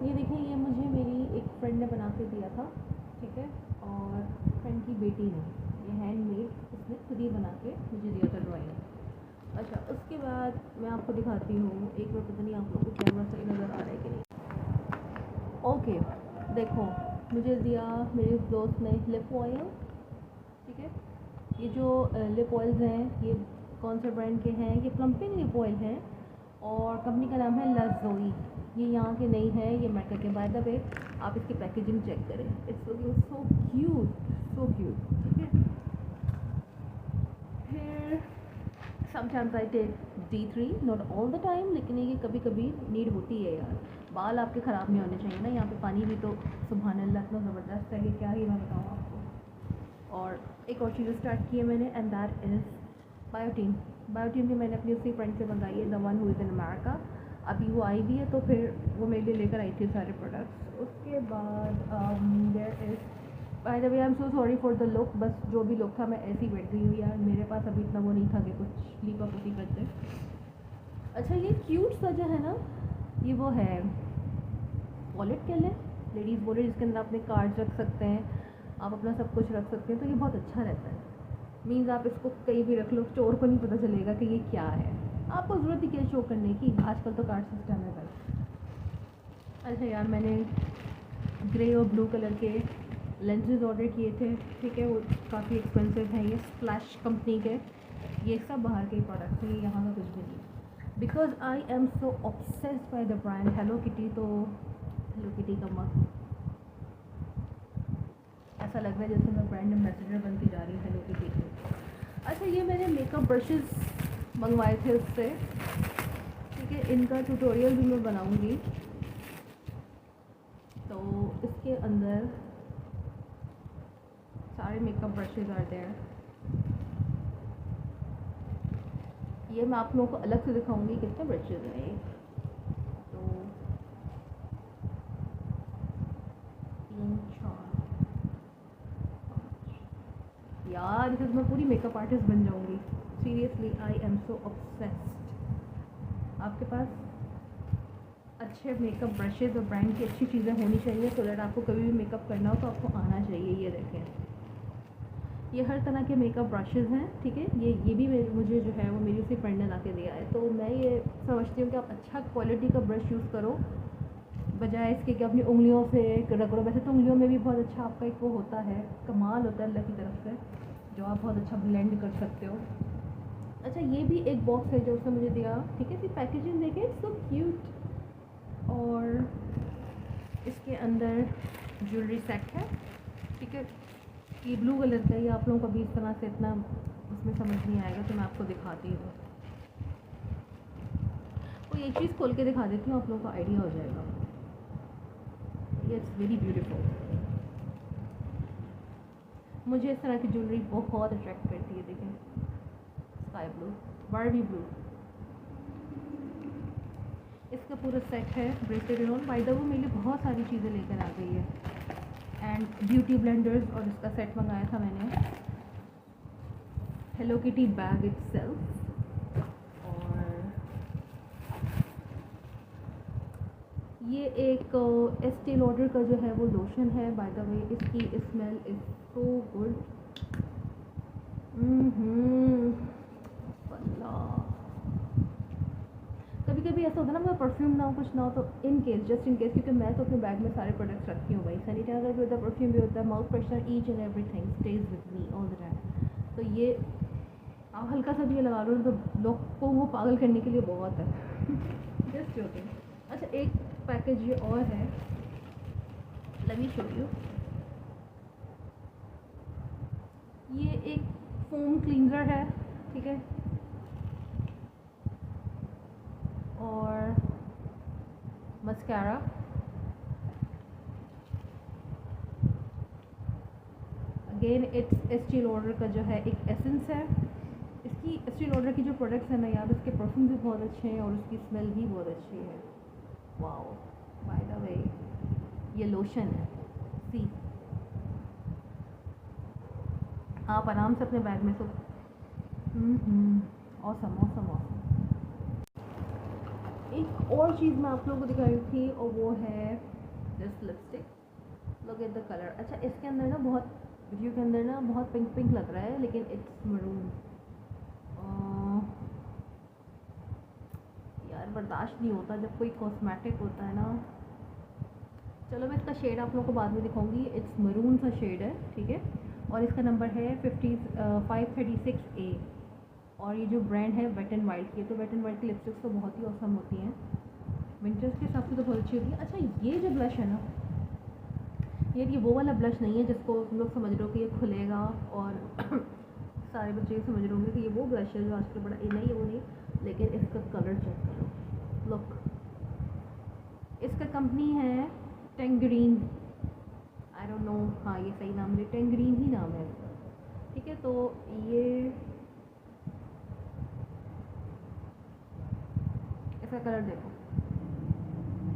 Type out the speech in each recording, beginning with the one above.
ये देखिए, ये मुझे मेरी एक फ्रेंड ने बना के दिया था, ठीक है, और फ्रेंड की बेटी ने, ये हैंडमेड उसने खुद ही बना के मुझे दिया था ड्राइंग। अच्छा, उसके बाद मैं आपको दिखाती हूँ, एक बार पता नहीं आप लोगों को कैमरा सही नज़र आ रहा है कि नहीं। ओके, देखो, मुझे दिया मेरे दोस्त ने लिप ऑयल, ठीक है। ये जो लिप ऑयल्स हैं, ये कौन से ब्रांड के हैं? ये प्लम्पिंग लिप ऑयल हैं और कंपनी का नाम है लज़ोई। ये यहाँ के नहीं है, ये मैका के। बाय द वे, आप इसकी पैकेजिंग चेक करें, it's looking so cute, so cute, ठीक है। फिर sometimes I take D3, not all the time, लेकिन ये कभी कभी नीड होती है यार। बाल आपके ख़राब नहीं होने चाहिए ना। यहाँ पे पानी भी तो सुभान अल्लाह इतना ज़बरदस्त है कि क्या ही मैं बताऊँ आपको। और एक और चीज़ स्टार्ट की है मैंने, and that is biotin. Biotin भी मैंने अपनी उसी फ्रेंड से मंगाई है, the one who is in America. अभी वो आई भी है, तो फिर वो मेरे लिए लेकर आई थी सारे प्रोडक्ट्स। उसके बाद there is, by the way I am so sorry for the look, बस जो भी लुक था मैं ऐसी बैठ गई हूँ यार, मेरे पास अभी इतना वो नहीं था कि कुछ लीपा पुती करते। अच्छा, ये क्यूट सा जो है ना, ये वो है वॉलेट कह लें, लेडीज़ वॉलेट, जिसके अंदर अपने कार्ड्स रख सकते हैं, आप अपना सब कुछ रख सकते हैं। तो ये बहुत अच्छा रहता है। मीन्स आप इसको कहीं भी रख लो, चोर को नहीं पता चलेगा कि ये क्या है। आपको ज़रूरत ही क्या शो करने की, आजकल तो कार्ड सिस्टम है भाई। अच्छा यार, मैंने ग्रे और ब्लू कलर के लेंसेज ऑर्डर किए थे, ठीक है। वो काफ़ी एक्सपेंसिव हैं, ये स्प्लैश कंपनी के। ये सब बाहर के प्रोडक्ट्स हैं, ये यहाँ का कुछ भी नहीं। Because I am so obsessed by the brand hello kitty. तो हेलो किटी का मग, ऐसा लग रहा है जैसे मैं ब्रांड एम्बेसडर बनती जा रही हूँ हेलो किटी की। अच्छा, ये मैंने मेकअप ब्रशेज़ मंगवाए थे उससे, ठीक है। इनका ट्यूटोरियल भी मैं बनाऊँगी। तो इसके अंदर सारे मेकअप ब्रशेज़ आर देयर। ये मैं आप लोगों को अलग से दिखाऊंगी कितने ब्रशेज़ हैं ये। तो 3 4 5 यार, इसे मैं पूरी मेकअप आर्टिस्ट बन जाऊंगी। Seriously, I am so obsessed. आपके पास अच्छे मेकअप ब्रशेज़ और ब्रांड की अच्छी चीज़ें होनी चाहिए, सो दैट आपको कभी भी मेकअप करना हो तो आपको आना चाहिए। ये देखें, ये हर तरह के मेकअप ब्रशेज़ हैं, ठीक है। ये भी मुझे जो है वो मेरी उसी फ्रेंड ने ला के दिया है। तो मैं ये समझती हूँ कि आप अच्छा क्वालिटी का ब्रश यूज़ करो, बजाय इसके कि अपनी उंगलियों से रगड़ो। वैसे तो उंगलियों में भी बहुत अच्छा आपका एक वो होता है, कमाल होता है अल्लाह की तरफ से, जो आप बहुत अच्छा ब्लेंड कर सकते हो। अच्छा, ये भी एक बॉक्स है जो उसने मुझे दिया, ठीक है। इसकी पैकेजिंग देखें, सो क्यूट। और इसके अंदर ज्वेलरी सेट है, ठीक है। ये ब्लू कलर का, ये आप लोगों को अभी इस तरह से इतना उसमें समझ नहीं आएगा, तो मैं आपको दिखाती हूँ। तो ये चीज़ खोल के दिखा देती हूँ, आप लोगों को आइडिया हो जाएगा। It's very beautiful. मुझे इस तरह की ज्वेलरी बहुत अट्रैक्ट करती है। देखें, स्काई ब्लू, बारबी ब्लू, इसका पूरा सेट है ब्रेसलेट ऑन। बाय द वे, मेरे लिए बहुत सारी चीज़ें लेकर आ गई है, एंड ब्यूटी ब्लेंडर्स, और इसका सेट मंगाया था मैंने, हेलो किटी बैग इटसेल्फ। और ये एक एस्टी लॉडर का जो है वो लोशन है। बाय द वे, इसकी स्मेल इज़ सो गुड। अल्लाह, कभी कभी ऐसा होता है ना, मेरा परफ्यूम ना हो, कुछ ना हो, तो in case, just in case, क्योंकि मैं तो अपने बैग में सारे प्रोडक्ट्स रखती हूँ भाई। सैनिटाइजर भी होता है, परफ्यूम भी होता है, mouth freshener, each and everything stage with me all the time. तो ये आप हल्का सा भी ये लगा लो तो लोग को पागल करने के लिए बहुत है। Just joking. अच्छा, एक पैकेज ये और है, लेट मी शो यू। ये एक फोम क्लींजर है, ठीक है। और mascara, again it's Estee Lauder का जो है एक एसेंस है। इसकी एस्टी लॉडर की जो प्रोडक्ट्स हैं ना यार, उसके परफ्यूम भी बहुत अच्छे हैं और उसकी स्मेल भी बहुत अच्छी है। वाओ, बाय द वे, ये लोशन है, सी, आप आराम से अपने बैग में तो ऑसम ऑसम ऑसम। एक और चीज़ मैं आप लोगों को दिखा रही थी और वो है this lipstick. Look at the colour. अच्छा, इसके अंदर ना बहुत, वीडियो के अंदर ना बहुत पिंक पिंक लग रहा है, लेकिन इट्स मरून। यार बर्दाश्त नहीं होता जब कोई कॉस्मेटिक होता है ना। चलो मैं इसका शेड आप लोगों को बाद में दिखाऊंगी। इट्स मरून सा शेड है, ठीक है। और इसका नंबर है 536A। और ये जो ब्रांड है वेट एंड वाइल्ड की, तो वेट एंड वाइल्ड की लिपस्टिक्स तो बहुत ही औसम होती हैं, विंटर्स के हिसाब से तो बहुत अच्छी होती है। अच्छा, ये जो ब्लश है ना, ये वो वाला ब्लश नहीं है जिसको तुम लोग समझ रहे हो कि ये खुलेगा और सारे बच्चे समझ रहे होंगे कि ये वो ब्लश है जो आजकल बड़ा नहीं है, वो नहीं। लेकिन इसका कलर चेक करो, लुक। इसका कंपनी है टेंगरीन, आई डोंट नो, हाँ ये सही नाम है, टेंगरीन ही नाम है इसका, ठीक है। तो ये इसका कलर देखो,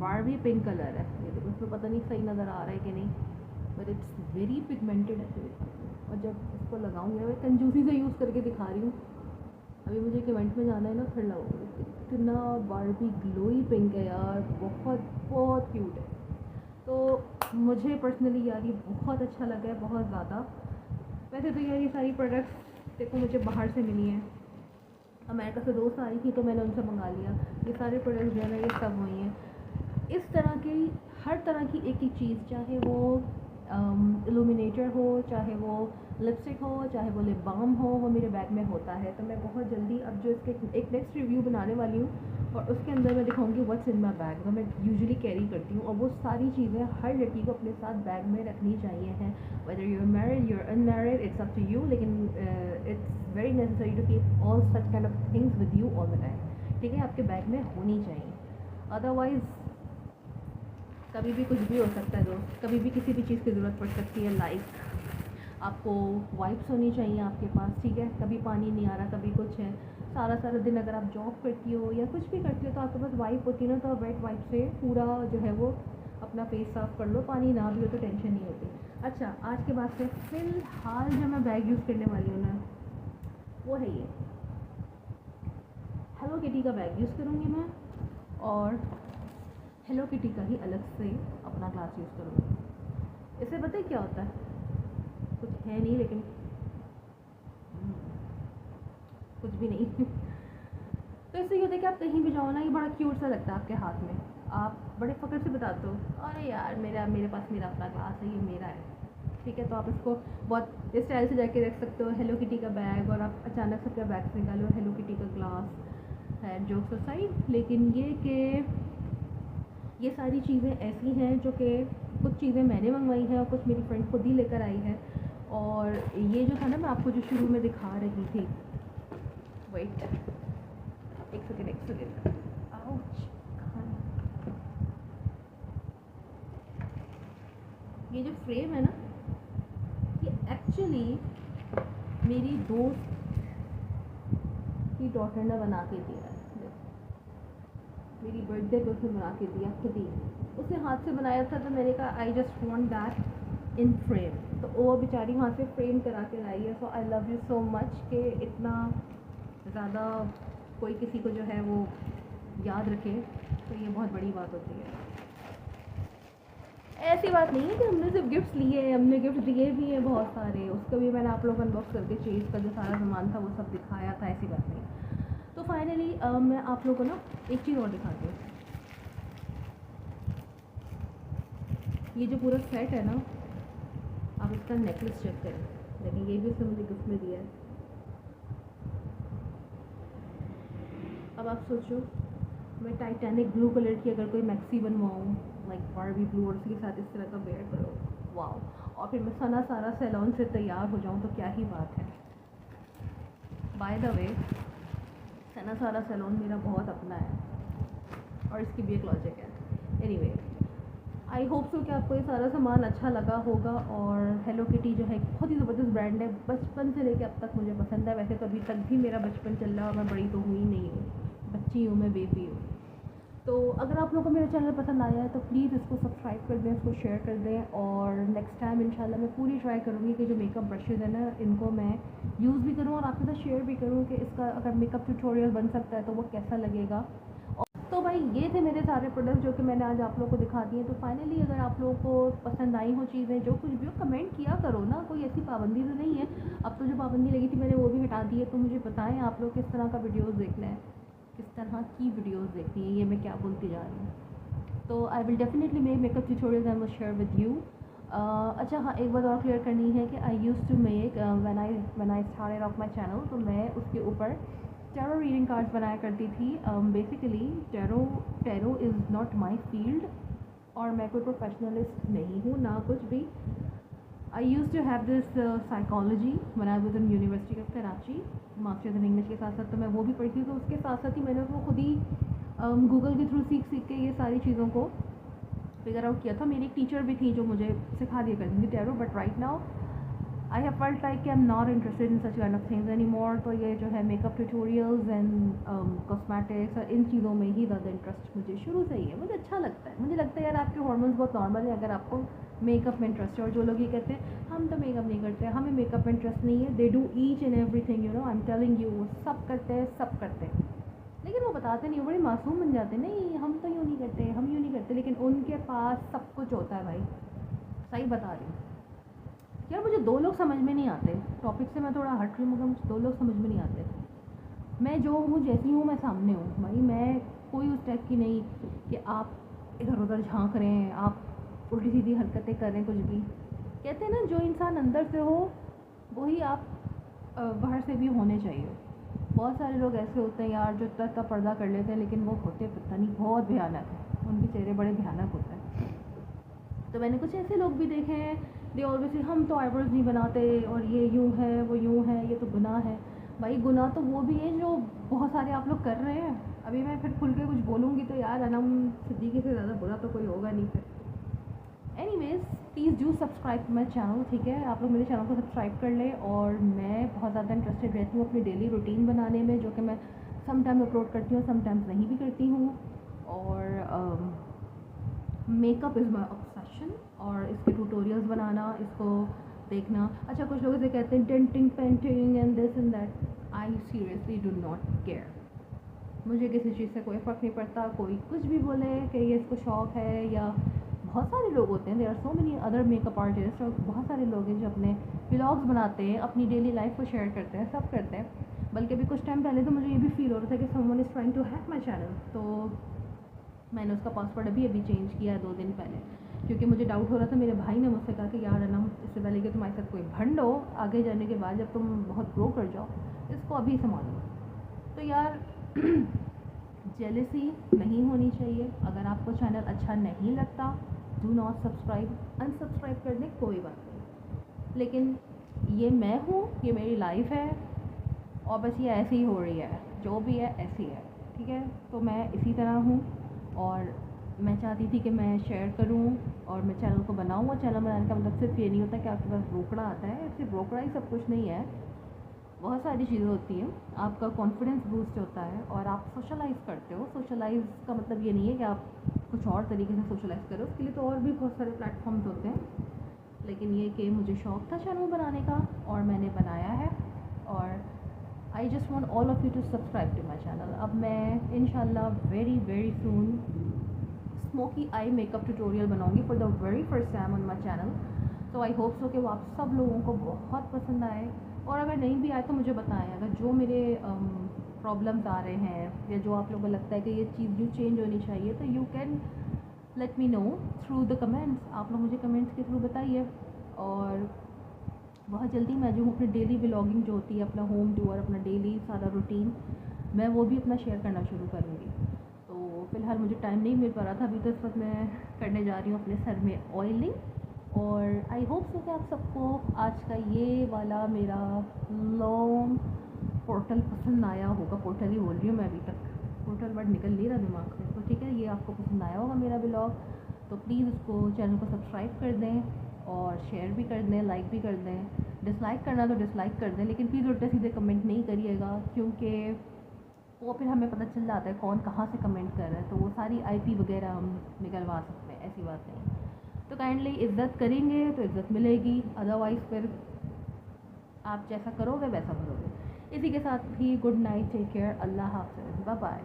बारबी पिंक कलर है ये देखो। इसमें पता नहीं सही नज़र आ रहा है कि नहीं, बट इट्स वेरी पिगमेंटेड है। और जब इसको लगाऊंगी, मैं कंजूसी से यूज़ करके दिखा रही हूँ। अभी मुझे कमेंट में जाना है ना, फिर लगाऊंगी। इतना बारबी ग्लोई पिंक है यार, बहुत बहुत क्यूट है। तो मुझे पर्सनली यार ये बहुत अच्छा लगा है, बहुत ज़्यादा। वैसे तो यार ये सारी प्रोडक्ट्स देखो मुझे बाहर से मिली हैं, अमेरिका से दोस्त आ रही थी तो मैंने उनसे मंगा लिया। ये सारे प्रोडक्ट्स जो है ना, ये सब वही हैं। इस तरह की हर तरह की एक एक चीज़, चाहे वो इल्यूमिनेटर हो, चाहे वो लिपस्टिक हो, चाहे वो लिप बाम हो, वो मेरे बैग में होता है। तो मैं बहुत जल्दी अब जो इसके एक नेक्स्ट रिव्यू बनाने वाली हूँ और उसके अंदर मैं दिखाऊंगी व्हाट्स इन माई बैग, जो मैं यूजुअली कैरी करती हूँ। और वो सारी चीज़ें हर लड़की को अपने साथ बैग में रखनी चाहिए हैं, whether you are married you are unmarried, it's up to you. लेकिन it's very necessary to keep all such kind of things with you all the time, ठीक है। आपके बैग में होनी चाहिए, अदरवाइज़ कभी भी कुछ भी हो सकता है दोस्त, कभी भी किसी भी चीज़ की ज़रूरत पड़ सकती है। लाइक आपको वाइप्स होनी चाहिए आपके पास, ठीक है। कभी पानी नहीं आ रहा, कभी कुछ है, सारा सारा दिन अगर आप जॉब करती हो या कुछ भी करती हो तो आपके पास वाइप होती है ना, तो आप वेट वाइप से पूरा जो है वो अपना फेस साफ़ कर लो। पानी ना भी हो तो टेंशन नहीं होती। अच्छा, आज के बाद से फ़िलहाल जो मैं बैग यूज़ करने वाली हूँ ना, वो है ये हेलो किटी का बैग यूज़ करूँगी मैं, और हेलो किटी का ही अलग से अपना ग्लास यूज़ करूँगी। इससे पता है क्या होता है, कुछ है नहीं, लेकिन कुछ भी नहीं तो इससे ये होता है कि आप कहीं भी जाओ ना, ये बड़ा क्यूट सा लगता है आपके हाथ में। आप बड़े फ़क्र से बताते हो, अरे यार मेरे पास मेरा अपना ग्लास है, ये मेरा है, ठीक है। तो आप इसको बहुत स्टाइल से जाके रख सकते हो, हेलो किटी का बैग, और आप अचानक से अपने बैग से निकालो हेलो किटी का ग्लास है, जोक्स असाइड। लेकिन ये कि ये सारी चीज़ें ऐसी हैं जो कि कुछ चीज़ें मैंने मंगवाई हैं और कुछ मेरी फ्रेंड खुद ही लेकर आई है। और ये जो था ना, मैं आपको जो शुरू में दिखा रही थी, वेट एक सेकेंड, आउच, ये जो फ्रेम है ना, ये एक्चुअली मेरी दोस्त की डॉटर ने बना के दिया है। मेरी बर्थडे पे उसने बना के दिया खुद ही, उसने हाथ से बनाया था। तो मैंने कहा I just want that in frame, तो वो बेचारी वहाँ से फ्रेम करा के लाई है। So I love you so much कि इतना ज़्यादा कोई किसी को जो है वो याद रखे, तो ये बहुत बड़ी बात होती है। ऐसी बात नहीं है कि हमने सिर्फ गिफ्ट्स लिए हैं, हमने गिफ्ट दिए भी हैं बहुत सारे। उसका भी मैंने आप लोग अनबॉक्स करके चेज़ का जो सारा सामान था वो सब दिखाया था, ऐसी बात नहीं। तो फाइनली मैं आप लोगों को ना एक चीज़ और दिखाती हूँ। ये जो पूरा सेट है ना, आप इसका नेकलेस चेक करें, लेकिन ये भी उसने मुझे गिफ्ट में दिया है। अब आप सोचो, मैं टाइटैनिक ब्लू कलर की अगर कोई मैक्सी बनवाऊँ, लाइक बारबी ब्लू, और उसके साथ इस तरह का वेयर करो, वाओ, और फिर मैं सना सारा सैलून से तैयार हो जाऊँ, तो क्या ही बात है। बाय द वे, सना सारा सैलून मेरा बहुत अपना है और इसकी भी एक लॉजिक है। एनीवे, आई होप सो कि आपको ये सारा सामान अच्छा लगा होगा। और हेलो किटी जो है बहुत ही ज़बरदस्त ब्रांड है, बचपन से लेके अब तक मुझे पसंद है। वैसे तो अभी तक भी मेरा बचपन चल रहा है और मैं बड़ी तो हुई नहीं हूँ, बच्ची हूँ, मैं बेबी हूँ। तो अगर आप लोगों को मेरा चैनल पसंद आया है तो प्लीज़ इसको सब्सक्राइब कर दें, इसको शेयर कर दें। और नेक्स्ट टाइम इंशाल्लाह मैं पूरी ट्राई करूँगी कि जो मेकअप ब्रशेज़ है ना, इनको मैं यूज़ भी करूँ और आपके साथ शेयर भी करूँ कि इसका अगर मेकअप ट्यूटोरियल बन सकता है तो वो कैसा लगेगा। तो भाई ये थे मेरे सारे प्रोडक्ट जो कि मैंने आज आप लोगों को दिखा दिए। तो फाइनली अगर आप लोगों को पसंद आई हो चीज़ें, जो कुछ भी हो, कमेंट किया करो ना, कोई ऐसी पाबंदी तो नहीं है। अब तो जो पाबंदी लगी थी मैंने वो भी हटा दी है। तो मुझे बताएं आप लोग किस तरह का वीडियोस देखना है, किस तरह की वीडियोस देखनी है। ये मैं क्या बोलती जा रही हूँ। तो I will definitely make makeup tutorials I will share with you. अच्छा हाँ, एक बात और क्लियर करनी है कि I use to make when I started off my channel, तो मैं उसके ऊपर टैरो रीडिंग कार्ड्स बनाया करती थी। Basically tarot is not my field, और मैं कोई प्रोफेशनलिस्ट नहीं हूँ ना कुछ भी। I use to have this psychology when I was in university of Karachi, masters in English के साथ साथ। तो मैं वो भी पढ़ती थी, तो उसके साथ साथ ही मैंने उसको खुद ही गूगल के थ्रू सीख के ये सारी चीज़ों को फिगर आउट किया था। मेरी एक टीचर भी थी जो मुझे सिखा दिया करती थी tarot, but right now I have felt like I am not interested in such kind of things any more. तो ये जो है मेकअप ट्यूटोरियल्स एंड कॉस्मेटिक्स और इन चीज़ों में ही ज़्यादा इंटरेस्ट मुझे शुरू से ही है। मुझे अच्छा लगता है, मुझे लगता है यार आपके हार्मोन्स बहुत नॉर्मल है अगर आपको मेकअप में इंटरेस्ट है। और जो लोग ये कहते हैं हम तो मेकअप नहीं करते, हमें मेकअप में इंटरेस्ट नहीं है, they do each and everything, you know, I am telling you, वो सब करते हैं, सब करते हैं, लेकिन वो बताते नहीं, बड़े मासूम बन जाते हैं, नहीं हम तो यूँ नहीं करते, हम यूँ नहीं करते, लेकिन उनके पास सब कुछ होता है भाई। सही बता रही हूँ यार। मुझे दो लोग समझ में नहीं आते, टॉपिक से मैं थोड़ा हट रही हूँ, मगर मुझे दो लोग समझ में नहीं आते। मैं जो हूँ, जैसी हूँ, मैं सामने हूँ भाई। मैं कोई उस टाइप की नहीं कि आप इधर उधर झांक रहे हैं, आप उल्टी सीधी हरकतें कर रहे हैं, कुछ भी। कहते हैं ना, जो इंसान अंदर से हो वही आप बाहर से भी होने चाहिए। बहुत सारे लोग ऐसे होते हैं यार जो इतना पर्दा कर लेते हैं, लेकिन वो होते पता नहीं बहुत भयानक है, उनके चेहरे बड़े भयानक होते हैं। तो मैंने कुछ ऐसे लोग भी देखे हैं, दे ऑलवेज हम तो आईब्रोज नहीं बनाते, और ये यूँ है, वो यूँ है, ये तो गुनाह है। भाई गुनाह तो वो भी है जो बहुत सारे आप लोग कर रहे हैं। अभी मैं फिर खुल के कुछ बोलूँगी तो यार अनम सिद्दीकी से ज़्यादा बुरा तो कोई होगा नहीं फिर। Anyways, please do subscribe to my channel, ठीक है। आप लोग मेरे चैनल को सब्सक्राइब कर लें। और मैं बहुत ज़्यादा इंटरेस्टेड रहती हूँ अपनी डेली रूटीन बनाने में, जो कि मैं समटाइम्स अपलोड करती हूँ, समटाइम्स नहीं भी करती हूँ। और मेकअप इज़ माई ऑब्सेशन, और इसके ट्यूटोरियल्स बनाना, इसको देखना। अच्छा, कुछ लोग इसे कहते हैं denting, painting and this and that. I seriously do not care. मुझे किसी चीज़ से कोई फ़र्क नहीं पड़ता, कोई कुछ भी बोले कि ये इसको शौक़ है। या बहुत सारे लोग होते हैं, there are so many other makeup artist, और बहुत सारे लोग हैं जो अपने व्लॉग्स बनाते हैं, अपनी डेली लाइफ को शेयर करते हैं, सब करते हैं। बल्कि अभी कुछ टाइम पहले तो मुझे ये भी फील हो रहा था कि someone is trying to hack my channel. तो मैंने उसका पासवर्ड अभी चेंज किया है 2 दिन पहले, क्योंकि मुझे डाउट हो रहा था। मेरे भाई ने मुझसे कहा कि यार अनम, इससे पहले कि तुम्हारे साथ कोई भंड हो आगे जाने के बाद, जब तुम बहुत ग्रो कर जाओ, इसको अभी संभालो। तो यार जेलसी नहीं होनी चाहिए। अगर आपको चैनल अच्छा नहीं लगता, डू नॉट सब्सक्राइब, अनसब्सक्राइब कर दें, कोई बात नहीं। लेकिन ये मैं हूँ, ये मेरी लाइफ है, और बस ये ऐसे ही हो रही है, जो भी है ऐसी है, ठीक है। तो मैं इसी तरह हूँ, और मैं चाहती थी कि मैं शेयर करूँ और मैं चैनल को बनाऊँ। और चैनल बनाने का मतलब सिर्फ ये नहीं होता कि आपके पास रोकड़ा आता है, सिर्फ रोकड़ा ही सब कुछ नहीं है। बहुत सारी चीज़ें होती हैं। आपका कॉन्फिडेंस बूस्ट होता है, और आप सोशलाइज़ करते हो। सोशलाइज़ का मतलब ये नहीं है कि आप कुछ और तरीके से सोशलाइज़ करो, उसके लिए तो और भी बहुत सारे प्लेटफॉर्म्स होते हैं। लेकिन ये कि मुझे शौक़ था चैनल बनाने का, और मैंने बनाया है। और I just want all of you to subscribe to my channel. अब मैं इंशाल्लाह very very soon smoky eye makeup tutorial बनाऊंगी for the very first time on my channel. तो आई होप सो कि वो आप सब लोगों को बहुत पसंद आए। और अगर नहीं भी आए तो मुझे बताएं, अगर जो मेरे प्रॉब्लम्स आ रहे हैं, या जो आप लोगों को लगता है कि ये चीज़ यूँ चेंज होनी चाहिए, तो you can let me know through the comments. आप लोग मुझे कमेंट्स के थ्रू बताइए। और बहुत जल्दी मैं जो अपनी डेली व्लॉगिंग जो होती है, अपना होम टूर, अपना डेली सारा रूटीन, मैं वो भी अपना शेयर करना शुरू करूँगी। तो फ़िलहाल मुझे टाइम नहीं मिल पा रहा था, अभी तो इस वक्त मैं करने जा रही हूँ अपने सर में ऑयलिंग। और आई होप सो कि आप सबको आज का ये वाला मेरा लॉन्ग पोर्टल पसंद आया होगा। पोर्टल ही बोल रही हूँ मैं, अभी तक पोर्टल वर्ड निकल नहीं रहा दिमाग से। तो ठीक है, ये आपको पसंद आया होगा मेरा व्लॉग, तो प्लीज़ उसको चैनल को सब्सक्राइब कर दें, और शेयर भी कर दें, लाइक भी कर दें। डिसलाइक करना तो डिसलाइक कर दें, लेकिन प्लीज़ उल्टे सीधे कमेंट नहीं करिएगा, क्योंकि वो फिर हमें पता चल जाता है कौन कहाँ से कमेंट कर रहा है, तो वो सारी आईपी वगैरह हम निकलवा सकते हैं, ऐसी बात नहीं। तो काइंडली इज़्ज़त करेंगे तो इज़्ज़त मिलेगी, अदरवाइज़ फिर आप जैसा करोगे वैसा भरोगे। इसी के साथ ही गुड नाइट, टेक केयर, अल्लाह हाफ़िज़, बाय बाय।